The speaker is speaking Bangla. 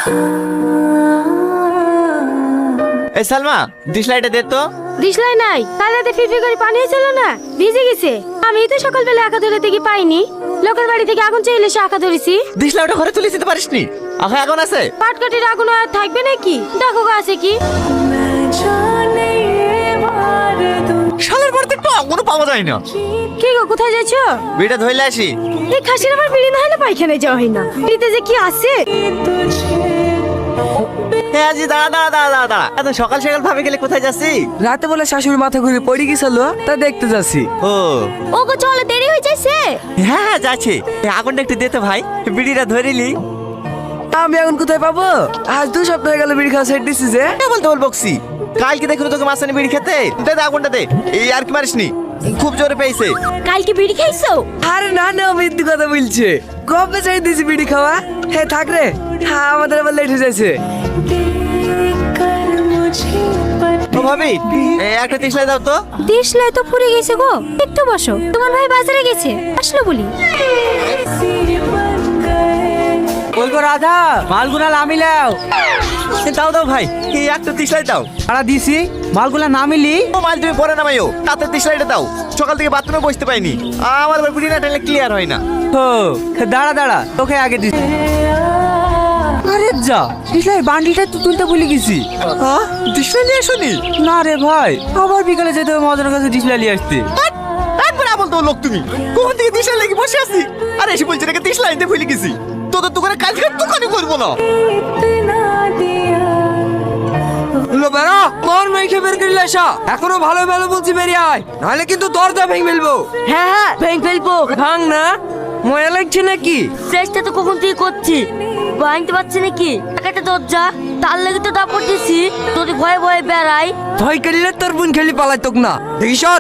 এই সালমা ডিসলাইটে দে তো। দিশলাই নাই, কাল রাতে ফিরফির করে পানি হয়েছিল না, ভিজে গেছে। আমি তো সকালবেলা আঁকা ধরে থেকে পাইনি, লোকের বাড়ি থেকে আগুন চাইলে সে আঁকা ধরেছি। ডিসলাইটটা ঘরে তুলে দিতে পারিসনি? আখা আগুন আছে? পাটকাঠির আগুন আর থাকবে নাকি? দেখো গো আছে কি। শালের বাড়িতে একটু আগুনও পাওয়া যায় না। কি গো, কোথায় যাচ্ছ? বিড়িটা ধইলে আসি। এই খাসির আবার বিড়ি না হলে পায়খানায় যাওয়া হয় না। বিড়িতে যে কি আছে। হ্যাঁ আজি দাঁড়া দাঁড়া দাঁড়া দাঁড়া দাঁড়া, এত সকাল সকাল ভাবে গেলে কোথায় যাচ্ছি? রাতে বলে শাশুড়ি মাথা ঘুরে পড়ে গেছিল, তা দেখতে যাচ্ছি। ও ও গো চলো, দেরি হয়ে যাচ্ছে। হ্যাঁ হ্যাঁ যাচ্ছে। আগুনটা একটু দে তো ভাই, বিড়িটা ধরিলি। আমি এখন কোথায় পাবো? আজ 2 সপ্তাহ হয়ে গেল বিড়ি খাওয়া ছেড়ে দিছি যে। বলতে বল বকছি, কালকে দেখো তোকে মাছানি বিড়ি খেতে। দে দে আগুনটা দে। এই আর কি মারিসনি, খুব জোরে পেয়েছে। কালকে বিড়ি খাইছো? আরে না না, মিথ্যে কথা বলছে। কবে ছেড়ে দিছি বিড়ি খাওয়া? হ্যাঁ থাক রে, হ্যাঁ আমাদের আবার লেট হয়ে যাচ্ছে। ও ভাবি একটা তিসলাই দাও তো। দিশলাই তো পুড়ে গেছে গো, একটু বসো। তোমার ভাই বাজারে গেছে, আসলো বলি। বলবো রাধা, মালগুলা নামিলাও। দাও দাও ভাই, এই একটা তিসলাই দাও। আরা দিছি, মালগুলা নামিলি। ও মাল তুমি পরে নামাইও, তাতে তিসলাইটা দাও। সকাল থেকে বাথরুমে বসতে পাইনি, আমার আবার বিড়ি না টানলে ক্লিয়ার হয় না। ও দাঁড়া দাঁড়া, তোকে আগে দিছি। আরে যা, দিসলাই বান্ডিলটা তো তুলতে ভুলে গেছি। হ্যাঁ তিসলাই নিয়ে আসনি? না রে ভাই, আবার বিকালে যেতে হবে মজার কাছে দিসলাই নিয়ে আসতে। একবার আমল তো লোক তুমি, কোন থেকে তিসলাই লেগে বসে আছি। আরে এসে বলছি নাকি তিসলাই নিতে ভুলে গেছি। তোদের দোকানে কাজ করে দোকানে করবো না। বেড়া তোর মেয়েকে বের করে আসা, এখনো ভালো ভালো বলছি বেরিয়ে আয়, নাহলে কিন্তু দরজা ভেঙে ফেলবো। হ্যাঁ হ্যাঁ ভেঙে ফেলবো। ভাঙ না, ময়া লাগছে নাকি? চেষ্টা তো কখন থেকে করছি, ভাঙতে পারছি নাকি? একটা দরজা তার লেগে তো দাপড় দিছি, যদি ভয়ে ভয়ে বেড়াই। ভয় করলে তোর বোন খেলি পালাই তোক না, দেখি সর।